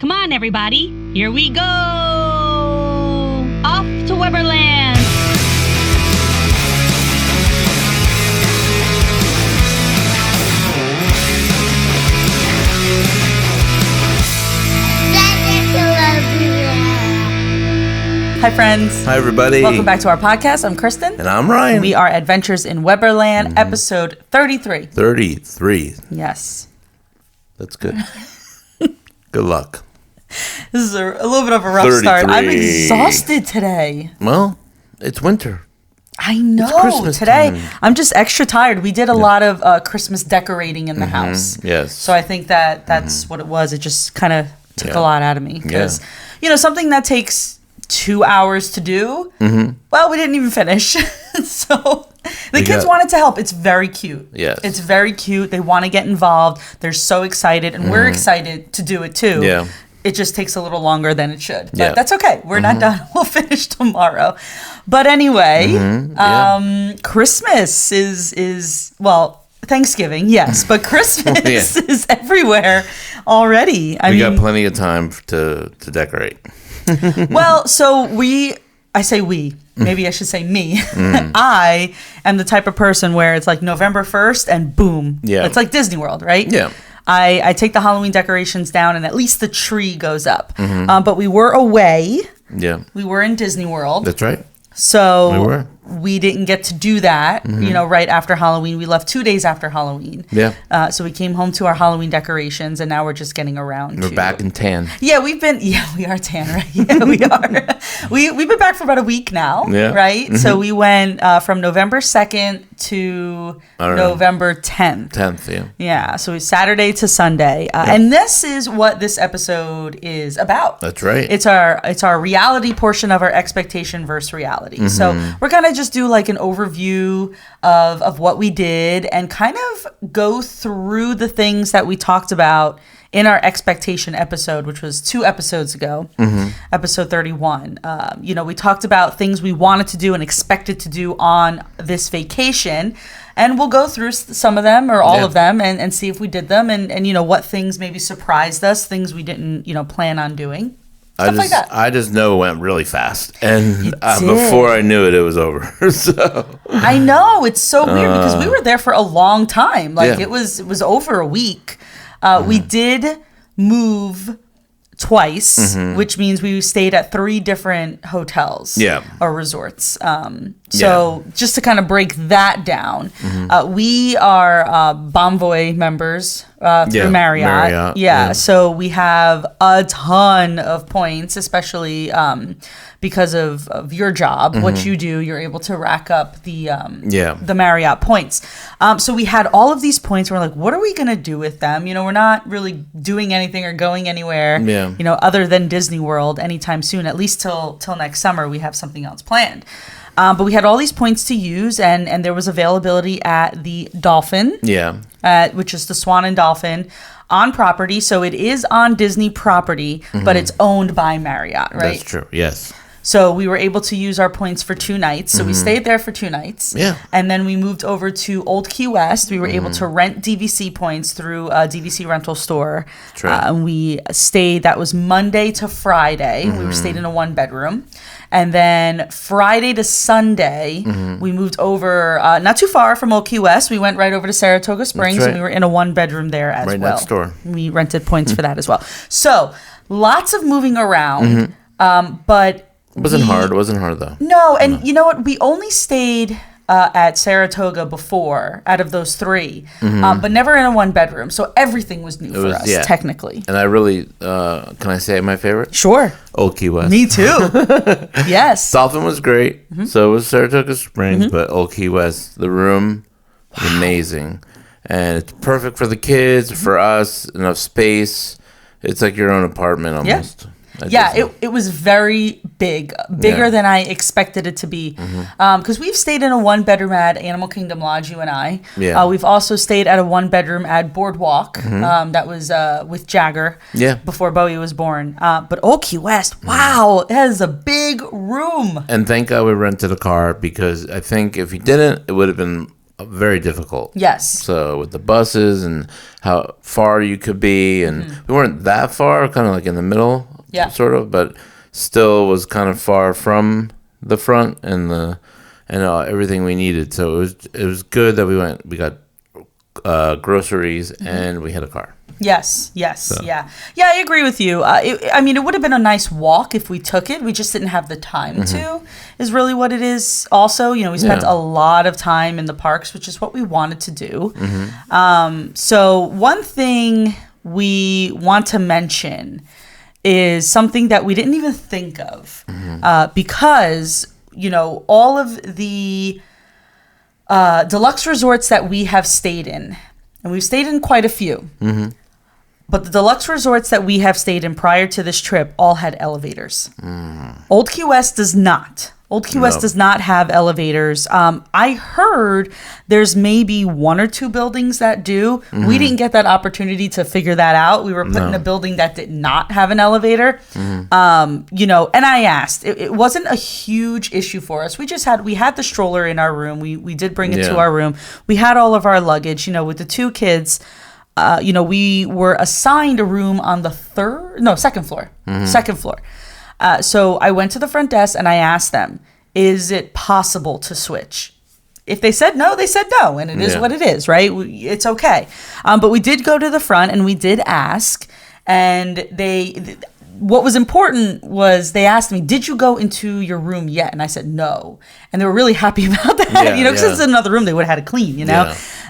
Come on, everybody. Here we go. Off to Weberland. Hi, friends. Hi, everybody. Welcome back to our podcast. I'm Kristen. And I'm Ryan. We are Adventures in Weberland, episode 33. 33. Yes. That's good. Good luck. This is a little bit of a rough start. I'm exhausted today. Well, it's winter. I know. It's Christmas today. time. I'm just extra tired. We did a lot of Christmas decorating in the house. Yes. So I think that's what it was. It just kind of took a lot out of me. Because, something that takes 2 hours to do, well, we didn't even finish. So the kids wanted to help. It's very cute. Yes. It's very cute. They want to get involved. They're so excited. And we're excited to do it too. Yeah. It just takes a little longer than it should. But that's okay. We're not done. We'll finish tomorrow. But anyway, Christmas is well, Thanksgiving, yes. But Christmas is everywhere already. We got plenty of time to decorate. Well, so I say we. Maybe I should say me. I am the type of person where it's like November 1st and boom. Yeah. It's like Disney World, right? Yeah. I take the Halloween decorations down and at least the tree goes up. But we were away. Yeah. We were in Disney World. That's right. So we didn't get to do that, right after Halloween. We left 2 days after Halloween. Yeah. So we came home to our Halloween decorations, and now we're just getting around. We're back in tan. Yeah, we are tan, right? Yeah, we are. We've been back for about a week now, right? So we went from November 2nd to November 10th. 10th, yeah. Yeah, so it's Saturday to Sunday. And this is what this episode is about. That's right. It's our reality portion of our expectation versus reality. So we're going to just do like an overview of what we did and kind of go through the things that we talked about in our expectation episode, which was 2 episodes ago, episode 31. We talked about things we wanted to do and expected to do on this vacation. And we'll go through some of them or all of them and see if we did them and what things maybe surprised us, things we didn't, plan on doing. Stuff like that. I just know it went really fast. And before I knew it, it was over. So I know. It's so weird because we were there for a long time. Like it was over a week. We did move twice, which means we stayed at 3 different hotels or resorts. So just to kind of break that down, we are Bonvoy members through Marriott. So we have a ton of points, especially because of your job, what you do. You're able to rack up the Marriott points. So we had all of these points. We're like, what are we going to do with them? We're not really doing anything or going anywhere, other than Disney World anytime soon, at least till next summer. We have something else planned. But we had all these points to use, and there was availability at the Dolphin, which is the Swan and Dolphin, on property. So it is on Disney property, but it's owned by Marriott, right? That's true, yes. So we were able to use our points for 2 nights. So we stayed there for 2 nights. Yeah. And then we moved over to Old Key West. We were able to rent DVC points through a DVC rental store. That's right. And we stayed, that was Monday to Friday. We stayed in a 1-bedroom. And then Friday to Sunday, we moved over not too far from Old Key West. We went right over to Saratoga Springs, and we were in a 1-bedroom there as well. Right next door. We rented points for that as well. So lots of moving around, but... It wasn't hard though. No, and you know what? We only stayed at Saratoga before out of those 3, but never in a 1-bedroom. So everything was new for us, technically. And I really, can I say my favorite? Sure. Old Key West. Me too. Yes. Dolphin was great. So was Saratoga Springs, but Old Key West, the room, amazing. And it's perfect for the kids, for us, enough space. It's like your own apartment almost. It was very bigger than I expected it to be. Because we've stayed in a 1-bedroom at Animal Kingdom Lodge, you and I. Yeah. We've also stayed at a 1-bedroom at Boardwalk. That was with Jagger before Bowie was born. But Old Key West, wow, it has a big room. And thank God we rented a car, because I think if you didn't, it would have been very difficult. Yes. So with the buses and how far you could be, and we weren't that far, kind of like in the middle, sort of, but still was kind of far from the front and everything we needed. So it was good that we got groceries and we had a car. Yes. Yeah, I agree with you. It would have been a nice walk if we took it. We just didn't have the time to, is really what it is. Also, we spent a lot of time in the parks, which is what we wanted to do. So one thing we want to mention is something that we didn't even think of because, all of the deluxe resorts that we have stayed in, and we've stayed in quite a few, but the deluxe resorts that we have stayed in prior to this trip all had elevators. Old Key West does not. Old Key West does not have elevators. I heard there's maybe one or two buildings that do. We didn't get that opportunity to figure that out. We were put in a building that did not have an elevator. And I asked. It wasn't a huge issue for us. We had the stroller in our room. We did bring it to our room. We had all of our luggage. With the two kids, we were assigned a room on the second floor. Second floor. So I went to the front desk and I asked them, is it possible to switch? If they said no, they said no. And it is what it is, right? It's okay. But we did go to the front and we did ask. And what was important was they asked me, did you go into your room yet? And I said no. And they were really happy about that, because it's another room they would have had to clean,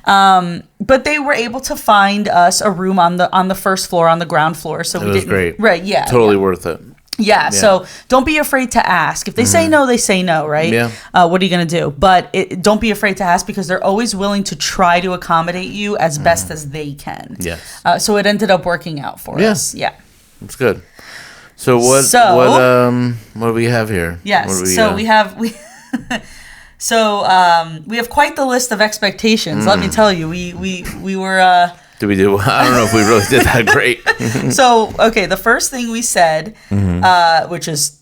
But they were able to find us a room on the first floor, on the ground floor. So it was great. Right, yeah. Totally worth it. Yeah, so don't be afraid to ask. If they say no, they say no, right? Yeah. What are you going to do? But don't be afraid to ask because they're always willing to try to accommodate you as best as they can. Yes. So it ended up working out for us. Yeah. It's good. So what do we have here? Yes. We have quite the list of expectations. Let me tell you, we were. Did we do? I don't know if we really did that great. So the first thing we said, which is,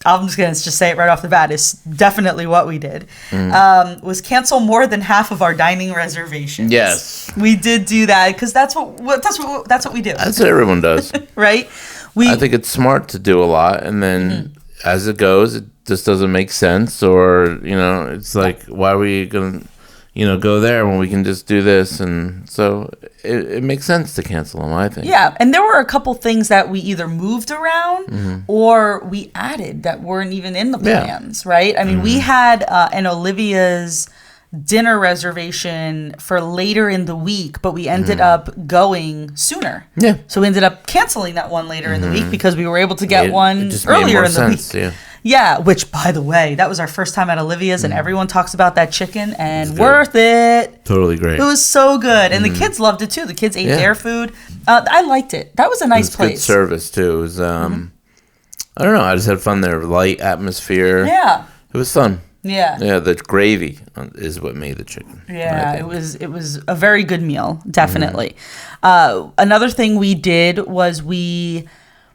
I'm just gonna say it right off the bat, is definitely what we did, was cancel more than half of our dining reservations. Yes, we did do that because that's what we do. That's what everyone does, right? I think it's smart to do a lot, and then as it goes, it just doesn't make sense, or it's like, why are we gonna go there when we can just do this? And so it makes sense to cancel them, I think. Yeah, and there were a couple things that we either moved around or we added that weren't even in the plans, right? I mean, we had an Olivia's dinner reservation for later in the week, but we ended up going sooner. Yeah. So we ended up canceling that one later in the week because we were able to get one earlier in the week. Yeah. Yeah, which, by the way, that was our first time at Olivia's, and everyone talks about that chicken, and worth it. Totally great. It was so good, and the kids loved it, too. The kids ate their food. I liked it. That was a nice place. Good service, too. It was, I don't know, I just had fun there. Light atmosphere. Yeah. It was fun. Yeah. Yeah, the gravy is what made the chicken. Yeah, it was a very good meal, definitely. Another thing we did was we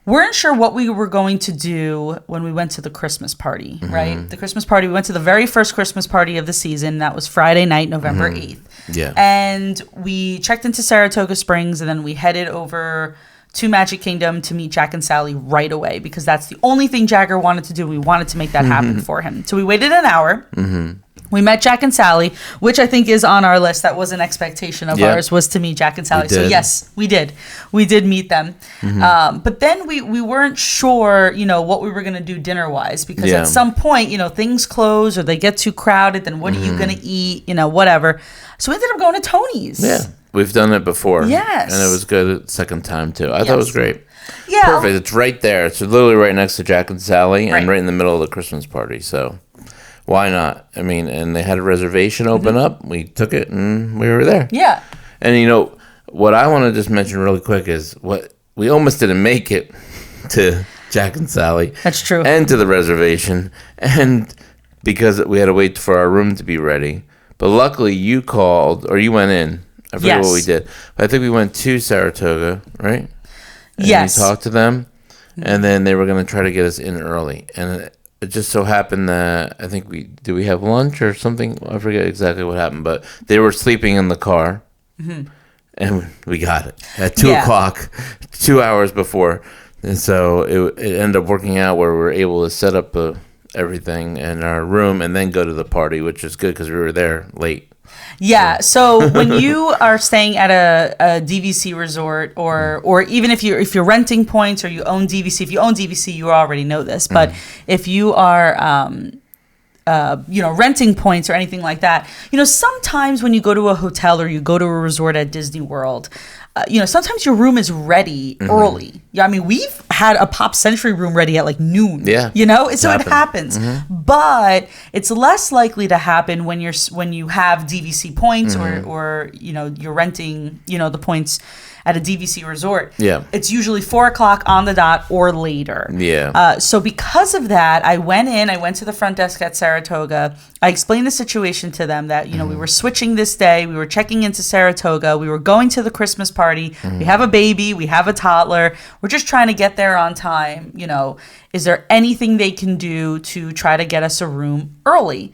weren't sure what we were going to do when we went to the Christmas party, right? The Christmas party, we went to the very first Christmas party of the season. That was Friday night, November 8th. Yeah. And we checked into Saratoga Springs, and then we headed over to Magic Kingdom to meet Jack and Sally right away because that's the only thing Jagger wanted to do. We wanted to make that happen for him. So we waited an hour. We met Jack and Sally, which I think is on our list. That was an expectation of ours, was to meet Jack and Sally. So yes, we did. We did meet them. But then we weren't sure, what we were going to do dinner-wise because at some point, things close or they get too crowded. Then what are you going to eat? Whatever. So we ended up going to Tony's. Yeah, we've done it before. Yes. And it was good second time, too. I thought it was great. Yeah. Perfect. It's right there. It's literally right next to Jack and Sally and right in the middle of the Christmas party. So why not? I mean, and they had a reservation open up. We took it and we were there. Yeah. And what I want to just mention really quick is what we almost didn't make it to Jack and Sally. That's true. And to the reservation. And because we had to wait for our room to be ready. But luckily you called or you went in. I forget what we did. But I think we went to Saratoga, right? And yes. we talked to them. And then they were going to try to get us in early. And it just so happened that I think we have lunch or something? I forget exactly what happened, but they were sleeping in the car, and we got it at 2 o'clock, 2 hours before, and so it ended up working out where we were able to set up everything in our room and then go to the party, which is good because we were there late. Yeah. So when you are staying at a DVC resort, or even if you're renting points or you own DVC, if you own DVC, you already know this. But if you are, renting points or anything like that, sometimes when you go to a hotel or you go to a resort at Disney World, sometimes your room is ready early. Yeah, I mean, we've had a Pop Century room ready at like noon. Yeah, so it happens. But it's less likely to happen when you have DVC points or you're renting the points at a DVC resort. Yeah, it's usually 4 o'clock on the dot or later. Yeah. So because of that, I went to the front desk at Saratoga. I explained the situation to them that we were switching this day. We were checking into Saratoga. We were going to the Christmas party. We have a baby. We have a toddler. We're just trying to get there on time. Is there anything they can do to try to get us a room early?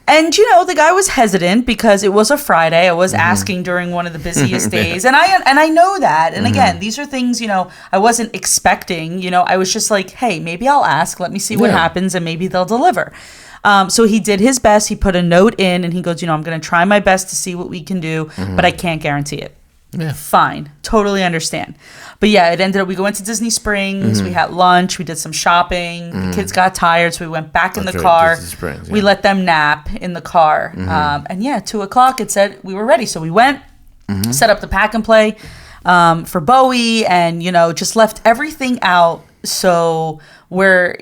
And, the guy was hesitant because it was a Friday. I was asking during one of the busiest days. And I know that. And again, these are things, I wasn't expecting. I was just like, hey, maybe I'll ask. Let me see what happens and maybe they'll deliver. So he did his best. He put a note in and he goes, I'm going to try my best to see what we can do, but I can't guarantee it. Yeah. Fine. Totally understand. But yeah, it ended up, we went to Disney Springs, we had lunch, we did some shopping, the kids got tired, so we went back in the car. Disney Springs, we let them nap in the car. And 2 o'clock, it said we were ready. So we went, set up the pack and play for Bowie and, just left everything out. So we're,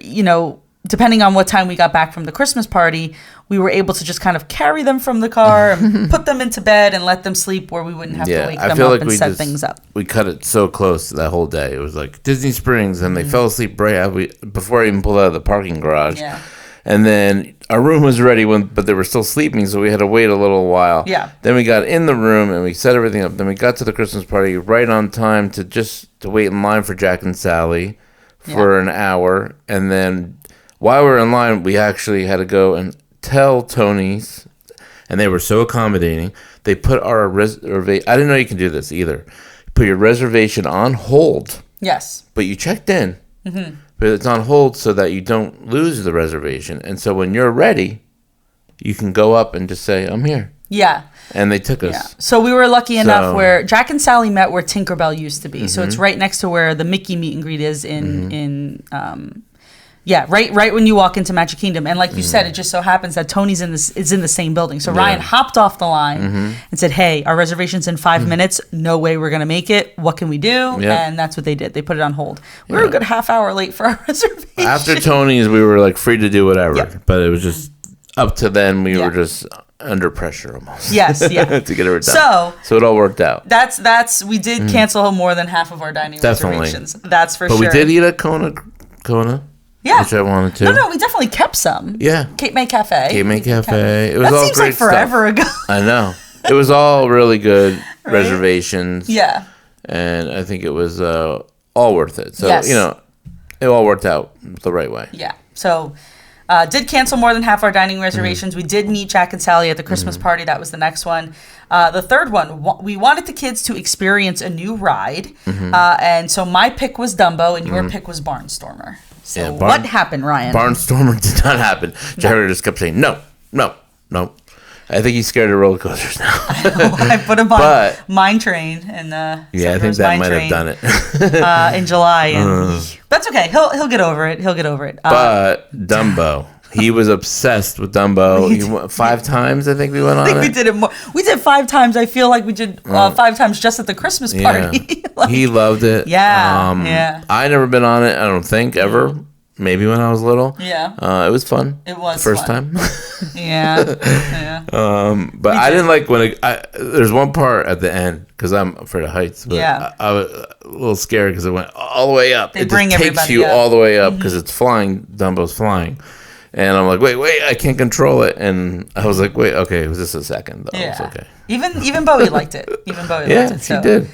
depending on what time we got back from the Christmas party, we were able to just kind of carry them from the car and put them into bed and let them sleep where we wouldn't have to wake them up and set things up. We cut it so close that whole day. It was like Disney Springs, and they fell asleep before I even pulled out of the parking garage. Yeah. And then our room was ready, but they were still sleeping, so we had to wait a little while. Yeah. Then we got in the room, and we set everything up. Then we got to the Christmas party right on time to wait in line for Jack and Sally for an hour. And then while we were in line, we actually had to go and tell Tony's, and they were so accommodating. They put our reservation. I didn't know you can do this either. Put your reservation on hold. Yes. But you checked in. But it's on hold so that you don't lose the reservation. And so when you're ready, you can go up and just say, I'm here. Yeah. And they took us. Yeah. So we were lucky enough where Jack and Sally met where Tinkerbell used to be. So it's right next to where the Mickey meet and greet is right when you walk into Magic Kingdom. And like you said, it just so happens that Tony's is in the same building. So Ryan hopped off the line and said, hey, our reservation's in 5 minutes. No way we're going to make it. What can we do? And that's what they did. They put it on hold. We were a good half hour late for our reservation. After Tony's, we were like free to do whatever. But it was just up to then. We were just under pressure almost. Yes, to get it done. So it all worked out. We did cancel more than half of our dining reservations. That's for sure. But we did eat at Kona. Yeah. Which I wanted to. No, we definitely kept some. Yeah. Cape May Cafe. It was that all seems like forever ago. I know. It was all really good reservations. Yeah. And I think it was all worth it. So, it all worked out the right way. Yeah. So, did cancel more than half our dining reservations. We did meet Jack and Sally at the Christmas party. That was the next one. The third one, we wanted the kids to experience a new ride. And so my pick was Dumbo and your pick was Barnstormer. So what happened, Ryan? Barnstormer did not happen. Jagger just kept saying, no. I think he's scared of roller coasters now. I put him on Mine Train. And I think that might have done it. In July. And that's okay. He'll get over it. But Dumbo. He was obsessed with Dumbo. He went 5 times, I think we went on it. We did it more. We did 5 times. I feel like we did 5 times just at the Christmas party. He loved it. Yeah. I never been on it, I don't think, ever. Maybe when I was little. Yeah. It was fun. It was the first time. Yeah. But I didn't like when there's one part at the end, because I'm afraid of heights. But I was a little scared because it went all the way up. It just takes you all the way up because it's flying. Dumbo's flying. And I'm like, wait, I can't control it. And I was like, wait, okay, it was just a second, though. Yeah. It's okay. Even Bowie liked it. Liked it. She did.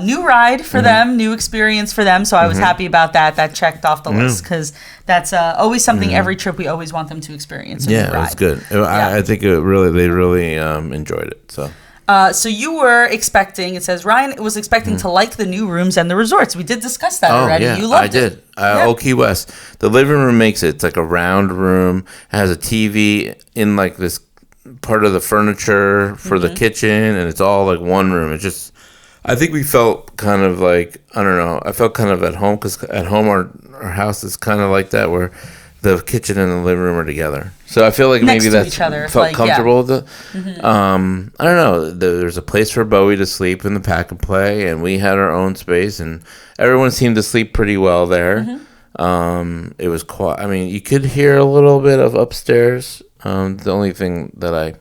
new ride for them, new experience for them. So I was happy about that. That checked off the list because that's always something. Every trip we always want them to experience. A new ride. It was good. I think they really enjoyed it. So you were expecting. It says Ryan was expecting to like the new rooms and the resorts. We did discuss that already. Yeah, you loved it. I did. Old Key West. The living room makes it. It's like a round room. It has a TV in like this part of the furniture for the kitchen, and it's all like one room. It just, I think we felt kind of like, I don't know, I felt kind of at home because at home our house is kind of like that where the kitchen and the living room are together. So I feel like Next maybe that's felt comfortable. I don't know. There's a place for Bowie to sleep in the pack and play, and we had our own space, and everyone seemed to sleep pretty well there. It was quiet. I mean, you could hear a little bit of upstairs. The only thing that I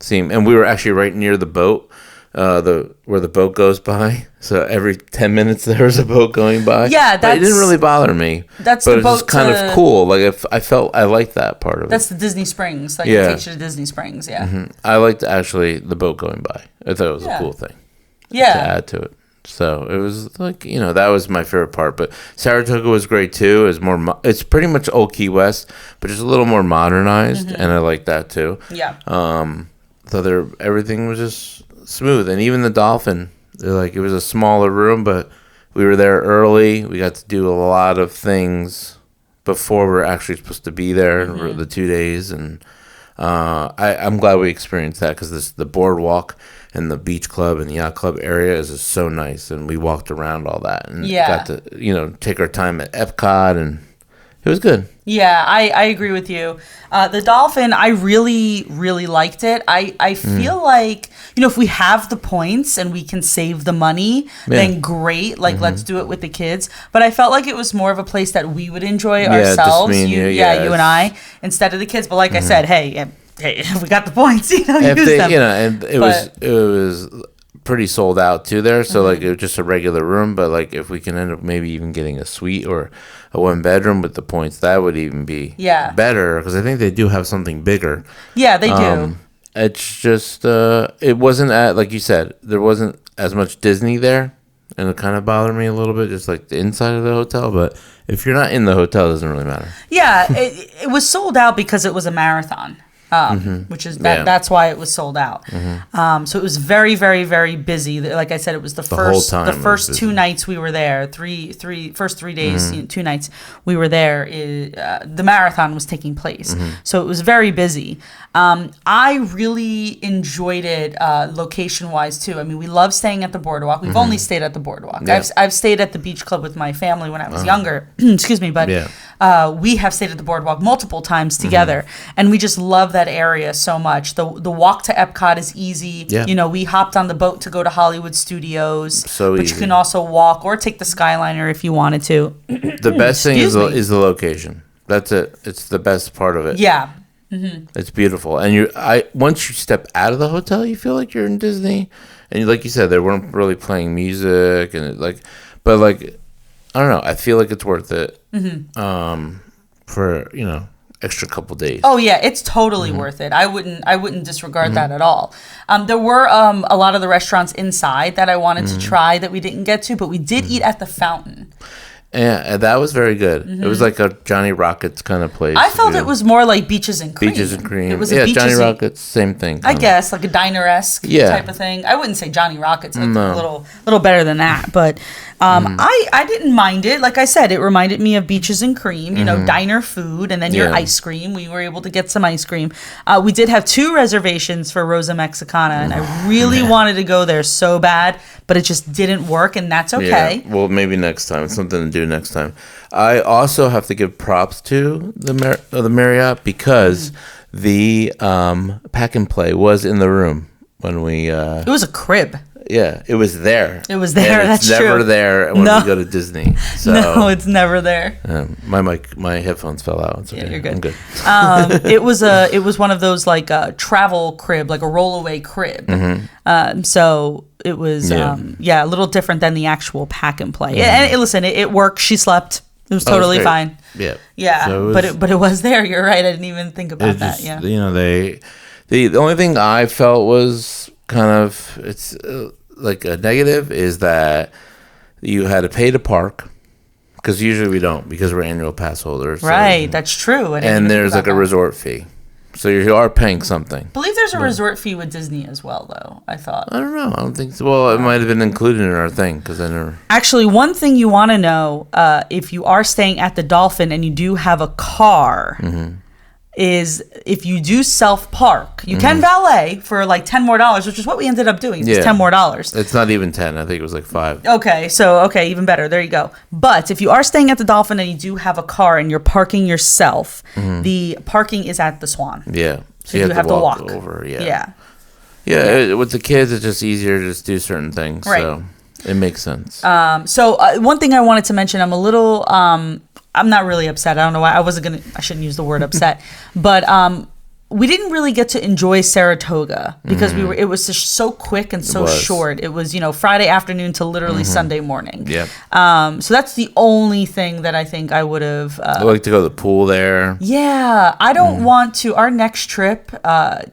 seen, and we were actually right near the boat, where the boat goes by. So every 10 minutes there was a boat going by. Yeah, but it didn't really bother me. That's but the boat. It's kind of cool. Like if I liked that part of it. That's the Disney Springs. Like it takes you to Disney Springs. Yeah. I liked actually the boat going by. I thought it was a cool thing. Yeah. To add to it. So it was like, that was my favorite part. But Saratoga was great too. It's pretty much Old Key West, but just a little more modernized, and I like that too. Yeah. So everything was just smooth, and even the Dolphin, it was a smaller room, but we were there early. We got to do a lot of things before we were actually supposed to be there the 2 days, and I'm glad we experienced that because the boardwalk and the beach club and the yacht club area is just so nice, and we walked around all that and got to take our time at Epcot, and it was good. Yeah, I agree with you. The Dolphin, I really, really liked it. I feel like, if we have the points and we can save the money, then great. Like, let's do it with the kids. But I felt like it was more of a place that we would enjoy ourselves. Just me and you and I, instead of the kids. But like I said, hey, we got the points, use them. And it was pretty sold out too there, so like it was just a regular room, but like if we can end up maybe even getting a suite or a 1-bedroom with the points, that would even be better, because I think they do have something bigger. Yeah, they do. It's just it wasn't like you said, there wasn't as much Disney there, and it kind of bothered me a little bit, just like the inside of the hotel. But if you're not in the hotel, it doesn't really matter. Yeah, it was sold out because it was a marathon. Which is that's why it was sold out. So it was very, very, very busy. Like I said, it was the first 2 nights we were there. First 3 days, 2 nights we were there. The marathon was taking place, so it was very busy. I really enjoyed it location wise too. I mean, we love staying at the boardwalk. We've only stayed at the boardwalk. Yeah. I've stayed at the beach club with my family when I was younger. Excuse me, but we have stayed at the boardwalk multiple times together, and we just love that area so much. The walk to Epcot is easy. Yeah. We hopped on the boat to go to Hollywood Studios, but you can also walk or take the Skyliner if you wanted to. The best thing is the location. That's it. It's the best part of it. Yeah. It's beautiful, and once you step out of the hotel, you feel like you're in Disney, and like you said, they weren't really playing music, and but I don't know. I feel like it's worth it. For extra couple days. Oh yeah, it's totally worth it. I wouldn't disregard that at all. There were a lot of the restaurants inside that I wanted to try that we didn't get to, but we did eat at the fountain. Yeah, that was very good. It was like a Johnny Rockets kind of place. I felt it was more like Beaches and Cream. Beaches and Cream. It was Johnny Rockets, same thing. I guess like a diner-esque type of thing. I wouldn't say Johnny Rockets. A little better than that, but I didn't mind it. Like I said, it reminded me of Beaches and Cream. Diner food, and then your ice cream. We were able to get some ice cream. We did have 2 reservations for Rosa Mexicana, and I really wanted to go there so bad, but it just didn't work, and that's okay. Yeah. Well, maybe next time. It's something to do next time. I also have to give props to the Marriott, because the pack and play was in the room when we. It was a crib. Yeah, it was there. It was there. That's true. It's never there when we go to Disney. So, no, it's never there. My headphones fell out. It's okay. Yeah, you're good. I'm good. It was one of those like travel crib, like a rollaway crib. So it was a little different than the actual pack and play. And listen, it worked. She slept. It was totally fine. Yeah. Yeah. So but it was there. You're right. I didn't even think about that. The only thing I felt was kind of like a negative is that you had to pay to park. Because usually we don't, because we're annual pass holders. Right, so. that's true. And there's like a resort fee. So you are paying something. I believe there's a resort fee with Disney as well, though, I thought. I don't know. I don't think so. Well, it might have been included in our thing, because I never... Actually, one thing you want to know, if you are staying at the Dolphin and you do have a car, is if you do self-park, you can valet for like $10 more, which is what we ended up doing. It's $10 more. It's not even 10. I think it was like 5. Okay, even better. There you go. But if you are staying at the Dolphin and you do have a car and you're parking yourself, the parking is at the Swan. Yeah. So you have to walk over. Yeah. With the kids, it's just easier to just do certain things. Right. So it makes sense. So one thing I wanted to mention, I'm a little... I'm not really upset. I don't know why. I shouldn't use the word upset. But we didn't really get to enjoy Saratoga because it was just so quick and so short. It was, Friday afternoon to literally Sunday morning. Yeah. So that's the only thing that I think I would have... I like to go to the pool there. Yeah. I don't want to... Our next trip,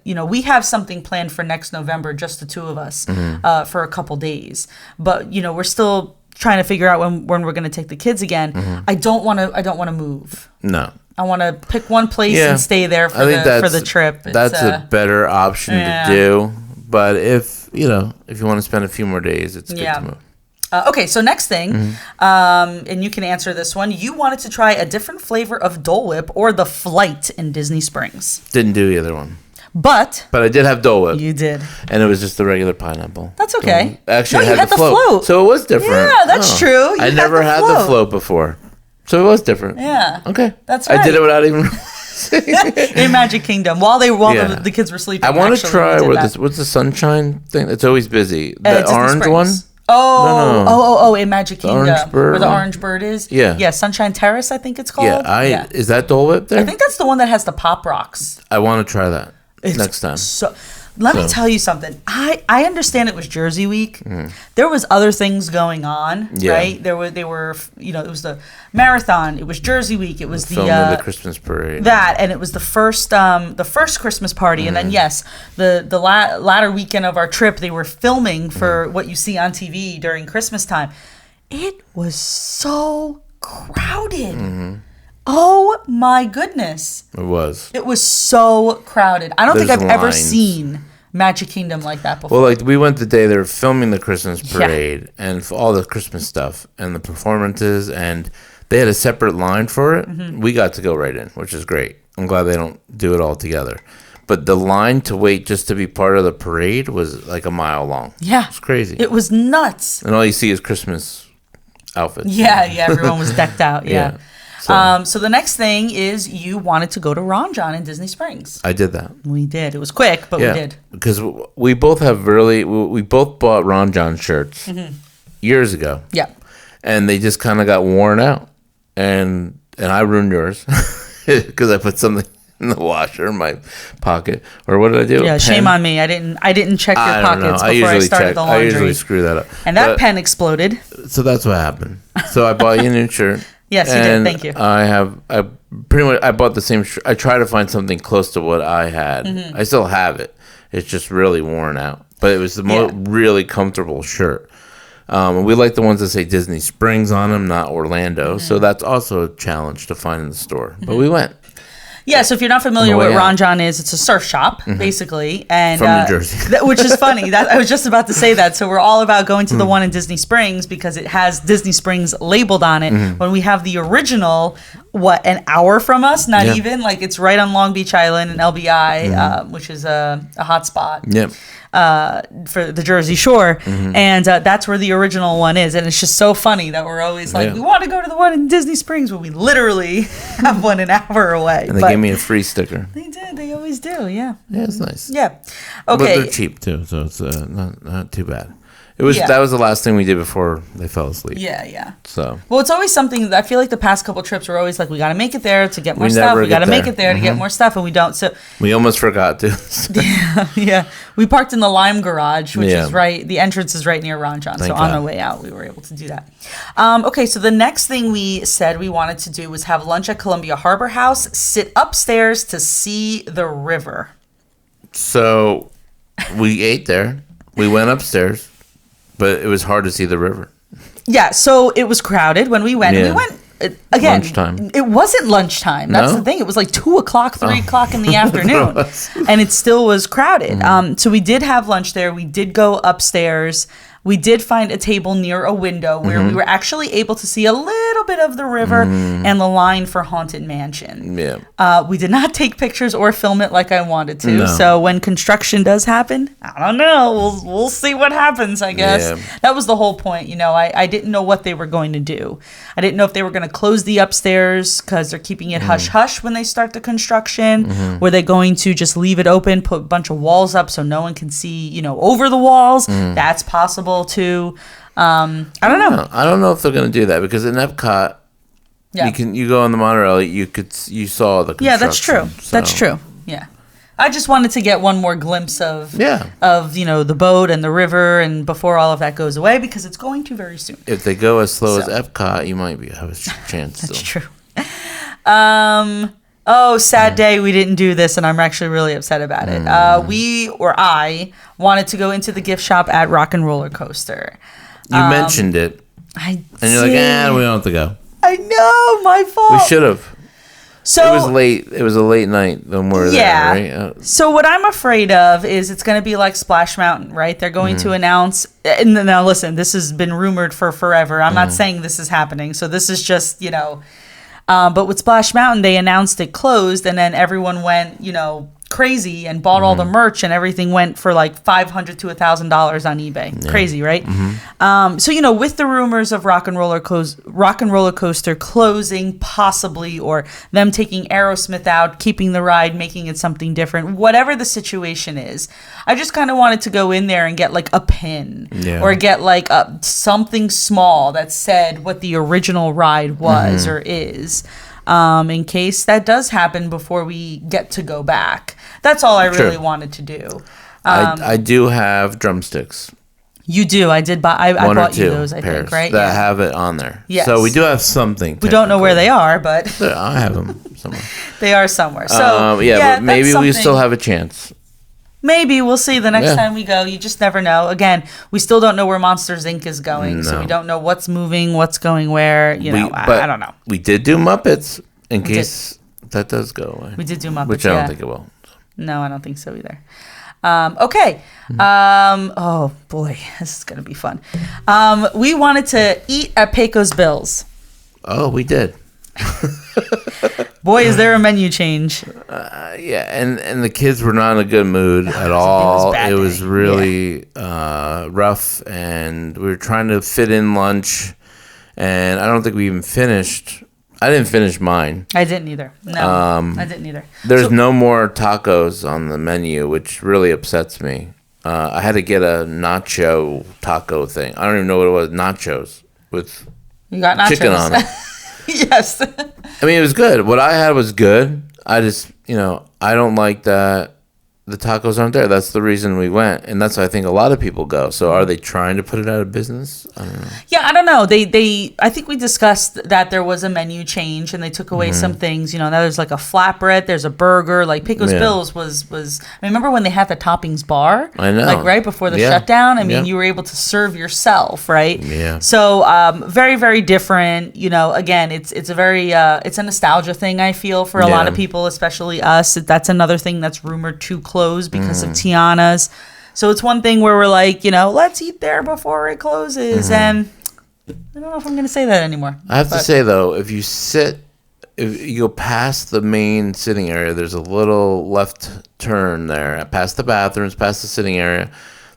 we have something planned for next November, just the two of us, for a couple days. But, we're still... trying to figure out when we're going to take the kids again. I don't want to move. No. I want to pick one place and stay there for the trip. That's a better option to do. But if you want to spend a few more days, it's good to move. Okay, so next thing, and you can answer this one. You wanted to try a different flavor of Dole Whip or the Flight in Disney Springs. Didn't do either one. But I did have Dole Whip. You did. And it was just the regular pineapple. That's okay. Actually, I had the float. So it was different. Yeah, that's true. I never had the float before. So it was different. Yeah. Okay. That's right. I did it without even... in Magic Kingdom. While the kids were sleeping. I want to try what's the sunshine thing? It's always busy. The Disney orange Springs. one? Oh, in Magic Kingdom. Where the one? orange bird is? Yeah. Yeah, Sunshine Terrace, I think it's called. Yeah, is that Dole Whip there? I think that's the one that has the Pop Rocks. I want to try that next time. Let me tell you something. I understand it was Jersey Week. There was other things going on, right? It was the marathon. It was Jersey Week. It was the Christmas parade. And it was the first Christmas party, and then the latter weekend of our trip, they were filming for what you see on TV during Christmas time. It was so crowded. Oh my goodness. It was. It was so crowded. I don't think I've ever lines. seen Magic Kingdom like that before. Well, we went the day they were filming the Christmas parade and for all the Christmas stuff and the performances, and they had a separate line for it. We got to go right in, which is great. I'm glad they don't do it all together. But the line to wait just to be part of the parade was like a mile long. Yeah. It's crazy. It was nuts. And all you see is Christmas outfits. Yeah, everyone was decked out. Yeah. So the next thing is you wanted to go to Ron Jon in Disney Springs. I did that. We did. It was quick, but we did. Because we both bought Ron Jon shirts years ago. Yeah. And they just kind of got worn out. And I ruined yours because I put something in the washer in my pocket. Or what did I do? Yeah, shame on me. I didn't check your pockets before I started the laundry. I usually screw that up. And that pen exploded. So that's what happened. So I bought you a new shirt. Yes, you did. Thank you. I bought the same shirt. I try to find something close to what I had. I still have it. It's just really worn out. But it was the really comfortable shirt. We like the ones that say Disney Springs on them, not Orlando. So that's also a challenge to find in the store. But we went. Yeah, so if you're not familiar with what Ron Jon is, it's a surf shop, basically. And from New Jersey. Which is funny. I was just about to say that. So we're all about going to the one in Disney Springs because it has Disney Springs labeled on it. When we have the original, an hour from us? Not even. Like, it's right on Long Beach Island in LBI, which is a hot spot. Yep. For the Jersey Shore, and that's where the original one is, and it's just so funny that we're always like, we want to go to the one in Disney Springs, but we literally have one an hour away. And they gave me a free sticker. They did. They always do. Yeah. Yeah, it's nice. Yeah. Okay. But Okay. they're cheap too, so it's not too bad. That was the last thing we did before they fell asleep. Yeah. So. Well, it's always something that I feel like the past couple trips were always like, we got to make it there to get more stuff. We got to make it there to get more stuff, and we don't. So we almost forgot to. Yeah. We parked in the Lime Garage, which is right. The entrance is right near Ron Jon. So on the way out, we were able to do that. Okay. So the next thing we said we wanted to do was have lunch at Columbia Harbor House, sit upstairs to see the river. So we ate there. We went upstairs. but it was hard to see the river. Yeah, so it was crowded when we went. Yeah. We went again. Lunchtime. It wasn't lunchtime. That's the thing. It was like 2 o'clock, 3 o'clock in the afternoon, and it still was crowded. So we did have lunch there. We did go upstairs. We did find a table near a window where we were actually able to see a little bit of the river and the line for Haunted Mansion. Yeah. We did not take pictures or film it like I wanted to. No. So when construction does happen, I don't know. We'll see what happens, I guess. Yeah. That was the whole point. I didn't know what they were going to do. I didn't know if they were going to close the upstairs because they're keeping it hush-hush when they start the construction. Were they going to just leave it open, put a bunch of walls up so no one can see, over the walls? That's possible too. I don't know. I don't know if they're going to do that because in Epcot, you go on the monorail, you saw the construction. Yeah, that's true. That's true. Yeah. I just wanted to get one more glimpse of the boat and the river and before all of that goes away because it's going to very soon. If they go as slow as Epcot, you might have a chance. That's true. Sad day we didn't do this, and I'm actually really upset about it. I wanted to go into the gift shop at Rock and Roller Coaster. You mentioned it. And you're like, we don't have to go. I know, my fault. We should have. So it was late. It was a late night when we were there, right? So what I'm afraid of is it's going to be like Splash Mountain, right? They're going to announce. And now listen, this has been rumored for forever. I'm not saying this is happening. So this is just, but with Splash Mountain, they announced it closed, and then everyone went, crazy and bought all the merch, and everything went for like $500 to $1,000 on eBay. Yeah. Crazy, right? So with the rumors of Rock and Roller Coaster closing, possibly, or them taking Aerosmith out, keeping the ride, making it something different, whatever the situation is, I just kind of wanted to go in there and get like a pin or get like something small that said what the original ride was or is. In case that does happen before we get to go back. That's all I really wanted to do. I do have drumsticks. You do. I did buy. I bought you those, I think, right? That have it on there. Yes. So we do have something. We don't know where they are, but I have them somewhere. They are somewhere. So but maybe we still have a chance. Maybe we'll see the next time we go. You just never know. Again, we still don't know where Monsters Inc. is going, so we don't know what's moving, what's going where. I don't know. We did do Muppets in case that does go away. We did do Muppets, which I don't think it will. No, I don't think so either. Okay. Oh boy, this is gonna be fun. We wanted to eat at Pecos Bill's. Oh, we did. Boy, is there a menu change. And the kids were not in a good mood at all. It was really rough, and we were trying to fit in lunch, and I don't think we even finished. I didn't finish mine. I didn't either. No, I didn't either. There's no more tacos on the menu, which really upsets me. I had to get a nacho taco thing. I don't even know what it was. Nachos with chicken on it. Yes. I mean, it was good. What I had was good. I just, I don't like that the tacos aren't there. That's the reason we went. And that's why I think a lot of people go. So are they trying to put it out of business? I don't know. Yeah, I don't know. I think we discussed that there was a menu change and they took away some things. Now there's like a flatbread, there's a burger. Like Pecos Bill's was remember when they had the toppings bar? I know. Like right before the shutdown? I mean, you were able to serve yourself, right? Yeah. So very, very different. Again, it's a very it's a nostalgia thing, I feel, for a lot of people, especially us. That's another thing that's rumored to close because of Tiana's. So it's one thing where we're like, let's eat there before it closes. And I don't know if I'm going to say that anymore. I have to say, though, if you go past the main sitting area, there's a little left turn there, past the bathrooms, past the sitting area.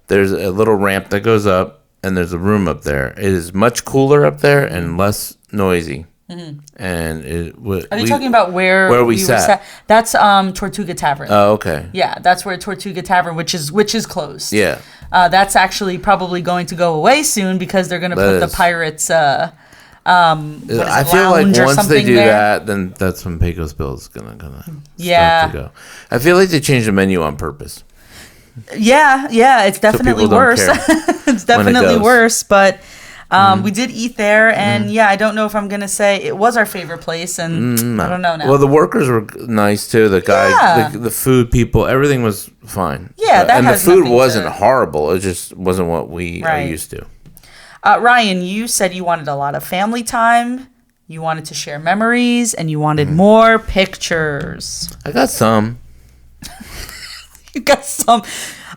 There's a little ramp that goes up, and there's a room up there. It is much cooler up there and less noisy. And are you talking about where we sat? That's Tortuga Tavern. Oh, okay. Yeah, that's where Tortuga Tavern, which is closed. Yeah. That's actually probably going to go away soon because they're going to put the Pirates. I feel like once they do that, then that's when Pecos Bill's gonna start to go. I feel like they changed the menu on purpose. Yeah, it's definitely worse. It's definitely worse, but. We did eat there, and I don't know if I'm gonna say it was our favorite place, and I don't know now. Well, the workers were nice too. The guys, the food people, everything was fine. Yeah, and the food wasn't horrible. It just wasn't what we are used to. Ryan, you said you wanted a lot of family time. You wanted to share memories, and you wanted more pictures. I got some. You got some.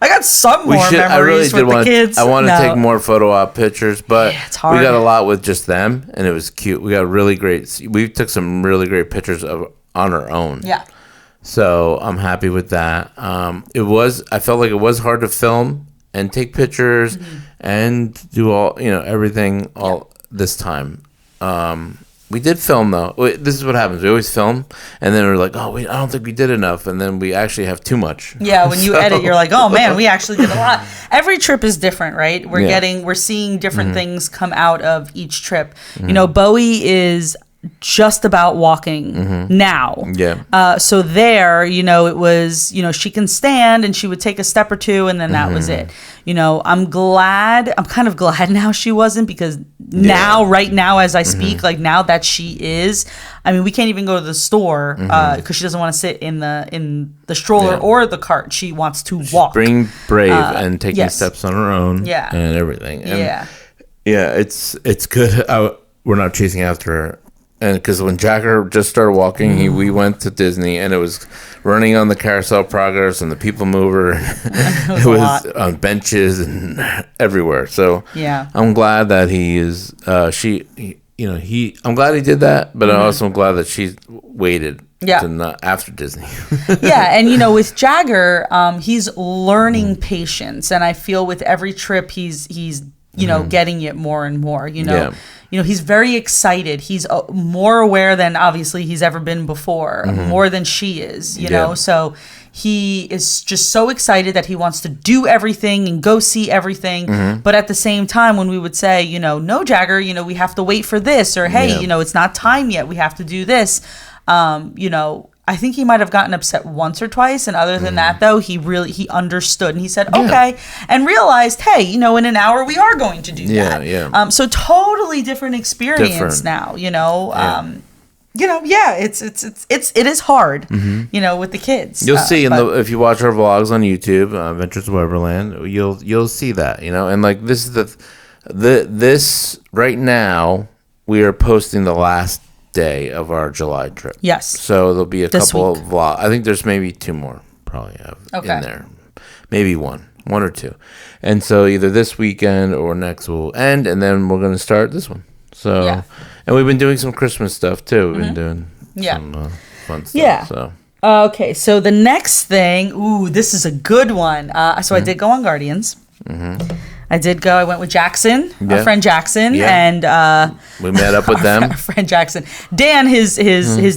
I got some more memories with the kids. I want to take more photo op pictures, but it's hard. We got a lot with just them, and it was cute. We got really great. We took some really great pictures on our own. Yeah. So I'm happy with that. I felt like it was hard to film and take pictures and do everything this time. We did film though. This is what happens. We always film, and then we're like, "Oh, wait, I don't think we did enough," and then we actually have too much. Yeah, when you edit, you're like, "Oh man, we actually did a lot." Every trip is different, right? We're seeing different things come out of each trip. Bowie is just about walking now. Yeah. So there, it was, she can stand and she would take a step or two and then that was it. I'm kind of glad now she wasn't, because right now as I speak, like now that she is, I mean, we can't even go to the store because she doesn't want to sit in the stroller or the cart. She wants to walk. Being brave and taking steps on her own and everything. And it's good. We're not chasing after her. And because when Jagger just started walking, we went to Disney, and it was running on the Carousel Progress and the People Mover. It was on benches and everywhere. So I'm glad that he is. I'm glad he did that, but I'm also glad that she waited. To after Disney. And with Jagger, he's learning patience, and I feel with every trip he's getting it more and more. He's very excited. He's more aware than obviously he's ever been before, more than she is, know. So he is just so excited that he wants to do everything and go see everything. But at the same time, when we would say, no, Jagger, we have to wait for this, or hey, it's not time yet, we have to do this. I think he might have gotten upset once or twice, and other than that, though, he understood, and he said okay, and realized, hey, in an hour we are going to do that. So totally different experience now. It is hard. With the kids. You'll see if you watch our vlogs on YouTube, Adventures in Weberland, you'll see that. And like this is this right now we are posting the last day of our July trip. Yes. So there'll be a couple of vlogs. I think there's maybe two more probably in there. Maybe one or two. And so either this weekend or next will end, and then we're going to start this one. So, and we've been doing some Christmas stuff too. We've been doing some fun stuff. Yeah. So. Okay. So the next thing, this is a good one. So I did go on Guardians. I did go. I went with Jackson, our friend Jackson, and we met up with them. Our friend Jackson, Dan, his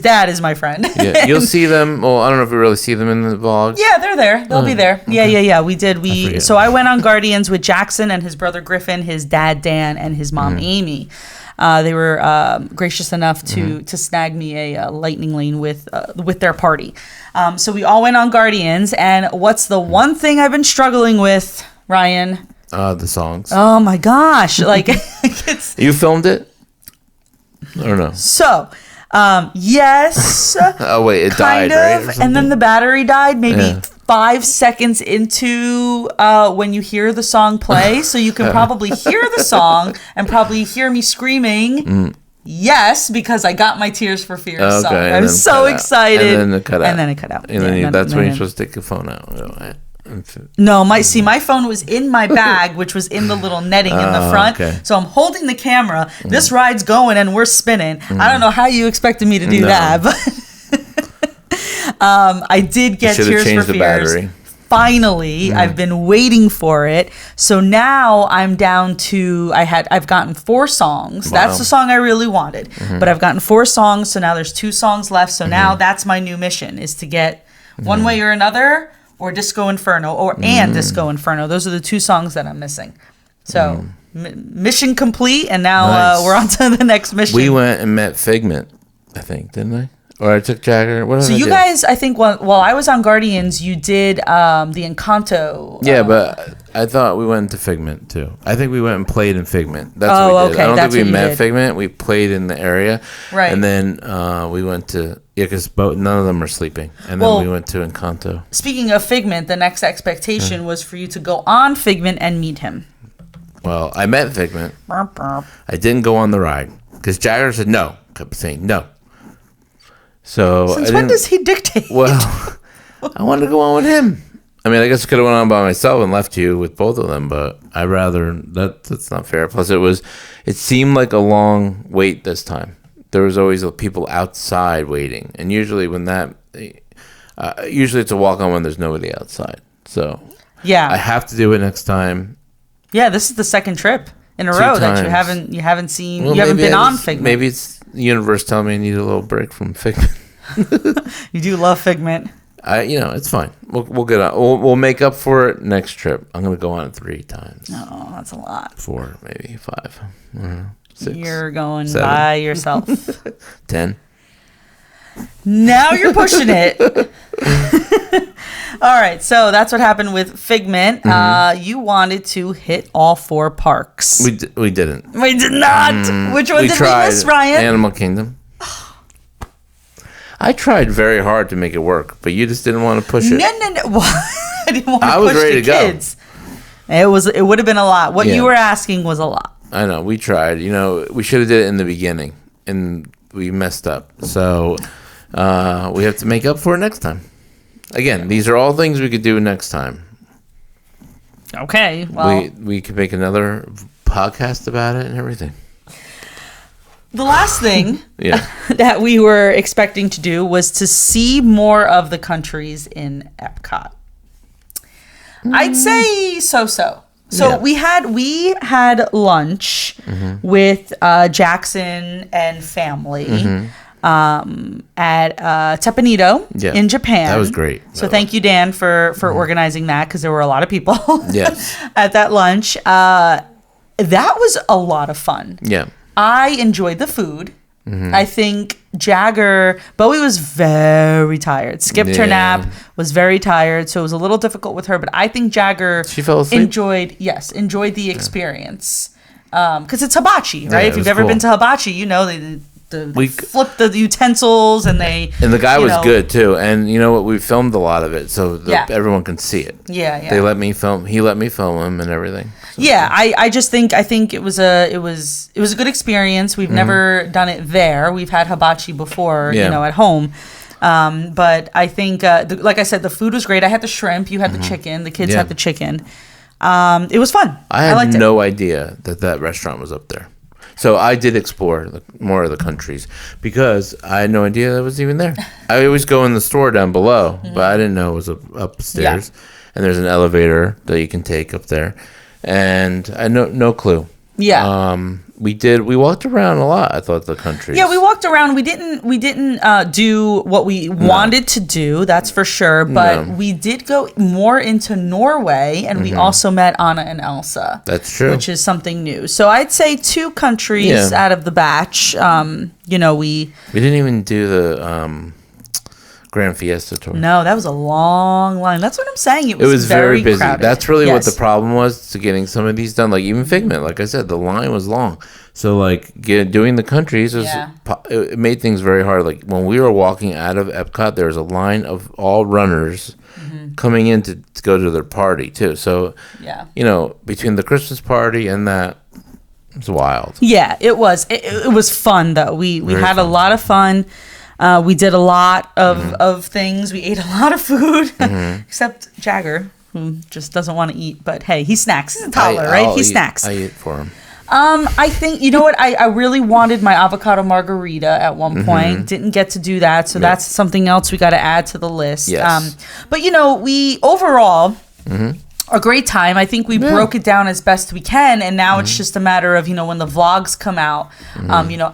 dad is my friend. You'll see them. Well, I don't know if we really see them in the vlogs. Yeah, they're there. They'll be there. Okay. Yeah. We did. So I went on Guardians with Jackson and his brother Griffin, his dad Dan, and his mom Amy. They were gracious enough to snag me a lightning lane with their party. So we all went on Guardians, and what's the one thing I've been struggling with, Ryan? The songs. Oh my gosh! Like, it's... You filmed it, or no? So, yes. Oh wait, it died, right? And then the battery died. Maybe 5 seconds into when you hear the song play, so you can probably hear the song and probably hear me screaming. Yes, because I got my Tears for Fears song. I was so excited. And then it cut out. And then it cut out. And then that's when you're supposed to take your phone out. No, my phone was in my bag, which was in the little netting in the front. Okay. So I'm holding the camera. This ride's going and we're spinning. I don't know how you expected me to do that, but I did get Tears for Fears. The battery. Finally, I've been waiting for it. So now I'm down to I've gotten 4 songs. Wow. That's the song I really wanted. But I've gotten 4 songs, so now there's 2 songs left. So now that's my new mission, is to get One Way or Another, or Disco Inferno, and Disco Inferno. Those are the 2 songs that I'm missing. So mission complete, and now we're on to the next mission. We went and met Figment, I think, didn't we? Or I took Jagger. What did So I you do? guys, I think while I was on Guardians, you did the Encanto. Yeah, but I thought we went to Figment too. I think we went and played in Figment. That's what we did. okay, I don't that's think we what you met did. Figment. We played in the area. Right. And then we went to, because none of them are sleeping. And then we went to Encanto. Speaking of Figment, the next expectation was for you to go on Figment and meet him. Well, I met Figment. I didn't go on the ride because Jagger said no. Kept saying no. So Since when does he dictate? Well, I wanted to go on with him. I mean, I guess I could have went on by myself and left you with both of them, but I rather that's not fair. Plus, it seemed like a long wait this time. There was always people outside waiting, and usually usually it's a walk on when there's nobody outside. So Yeah. I have to do it next time. Yeah, this is the second trip in a 2 row that times. you haven't seen. Well, you haven't maybe been on Figment. Maybe it's the universe telling me I need a little break from Figment. You do love Figment. It's fine. We'll get on. We'll make up for it next trip. I'm gonna go on it 3 times. Oh, that's a lot. 4, maybe 5. I don't know. 6. You're going 7. by yourself. 10. Now you're pushing it. All right, so that's what happened with Figment. You wanted to hit all 4 parks. We didn't. We did not. Which one We did tried we miss, Ryan? Animal Kingdom. I tried very hard to make it work, but you just didn't want to push it. No. I didn't want to I was push ready the to go. kids. It would have been a lot. What Yeah. you were asking was a lot. I know. We tried. We should have did it in the beginning, and we messed up. So we have to make up for it next time. Again, these are all things we could do next time. Okay. Well, We could make another podcast about it and everything. the last thing Yeah. that we were expecting to do was to see more of the countries in Epcot. I'd say so. So Yeah. we had lunch with Jackson and family at Teppanyaki in Japan. That was great. So thank you, Dan, for organizing that, because there were a lot of people Yes. at that lunch. That was a lot of fun. Yeah. I enjoyed the food. I think Bowie was very tired. Skipped her Yeah. nap, was very tired, so it was a little difficult with her. But I think Jagger She fell asleep? enjoyed the experience. Because it's hibachi, right? it If you've was ever been cool. to hibachi, they flip the utensils and they... And the guy was good too. And you know what? We filmed a lot of it so everyone can see it. Yeah. They let me film. He let me film him and everything. So. Yeah, I think it was a good experience. We've never done it there. We've had hibachi before, at home. But I think, like I said, the food was great. I had the shrimp. You had the chicken. The kids had the chicken. It was fun. I had liked no idea that restaurant was up there. So I did explore more of the countries because I had no idea that was even there. I always go in the store down below, but I didn't know it was upstairs. Yeah. And there's an elevator that you can take up there. And I had no clue. Yeah. We walked around a lot. I thought the countries. Yeah, we walked around. We didn't do what we wanted to do. That's for sure. But we did go more into Norway, and we also met Anna and Elsa. That's true. Which is something new. So I'd say 2 countries out of the batch. We didn't even do the Grand Fiesta tour. No, that was a long line. That's what I'm saying. It It was very busy. crowded. That's really what the Yes. problem was to getting some of these done. Like even Figment, like I said, the line was long. So like doing the countries it made things very hard. Like when we were walking out of Epcot, there was a line of all runners coming in to go to their party too. So between the Christmas party and that, it's wild. Yeah, it was. It was fun though. We had a fun. lot of fun. We did a lot of things. We ate a lot of food, except Jagger, who just doesn't want to eat. But hey, he snacks. He's a toddler, right? He snacks. I eat for him. I think, you know what? I really wanted my avocado margarita at one point. Didn't get to do that. So that's something else we got to add to the list. Yes. But, we overall... A great time. I think we broke it down as best we can, and now it's just a matter of when the vlogs come out.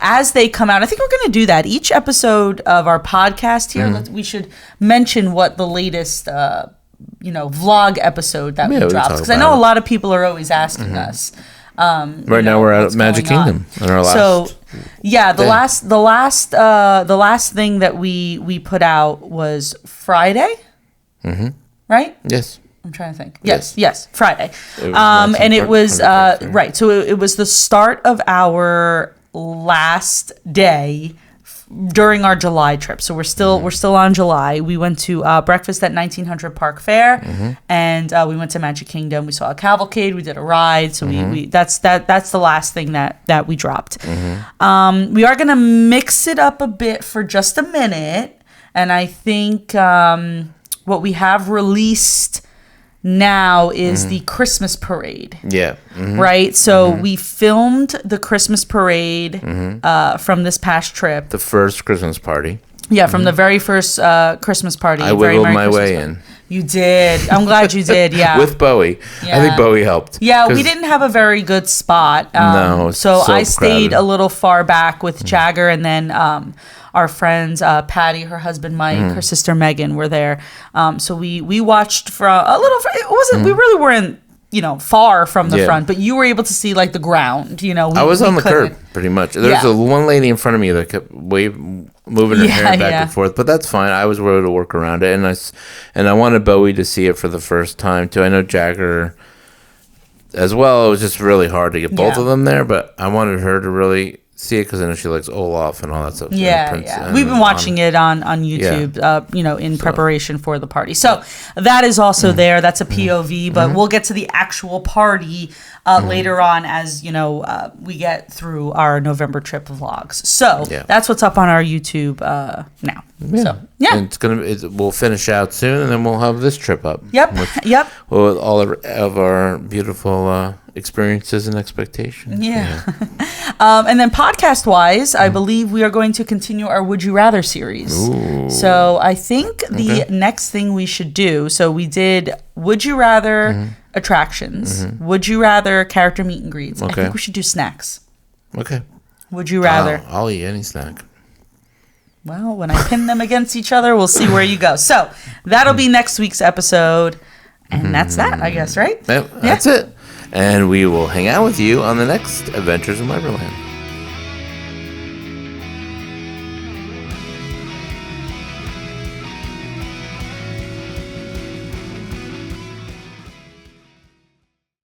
As they come out, I think we're going to do that each episode of our podcast here. We should mention what the latest vlog episode that we dropped, because I know a lot of people are always asking us. Right now we're at Magic Kingdom in our last Yeah, the Damn. last thing that we put out was Friday. Mm-hmm. Right? Yes. I'm trying to think. Yes, Friday. It was and it was right. So it was the start of our last day during our July trip. So we're still on July. We went to breakfast at 1900 Park Fair, and we went to Magic Kingdom. We saw a cavalcade. We did a ride. So we that's the last thing that we dropped. We are gonna mix it up a bit for just a minute, and I think what we have released now is the Christmas parade. Yeah. Right? So we filmed the Christmas parade from this past trip. The first Christmas party. Yeah, from the very first Christmas party. I wiggled my way in. You did. I'm glad you did, yeah. With Bowie. Yeah. I think Bowie helped. Yeah, we didn't have a very good spot. No, so I stayed crowded. a little far back with Jagger, and then our friends, Patty, her husband Mike, her sister Megan were there. So we watched from a little. It wasn't. We really weren't, far from the front, but you were able to see like the ground. I was on the curb pretty much. There's one lady in front of me that kept moving her hair back and forth, but that's fine. I was able to work around it, and I wanted Bowie to see it for the first time too. I know Jagger as well. It was just really hard to get both of them there, but I wanted her to really see it because I know she likes Olaf and all that stuff. Yeah. We've been watching it on YouTube, in preparation for the party. So that is also there. That's a POV, but we'll get to the actual party later on as, we get through our November trip vlogs. So that's what's up on our YouTube now. Yeah. So, yeah. And we'll finish out soon, and then we'll have this trip up. Yep. With all of our beautiful experiences and expectations. Yeah. And then podcast-wise, I believe we are going to continue our Would You Rather series. Ooh. So I think the next thing we should do, so we did Would You Rather attractions, Would You Rather character meet and greets. I think we should do snacks. Okay. Would you rather? I'll eat any snack. Well, when I pin them against each other, we'll see where you go. So that'll be next week's episode. And that's that, I guess, right? That's it. And we will hang out with you on the next Adventures in Weberland.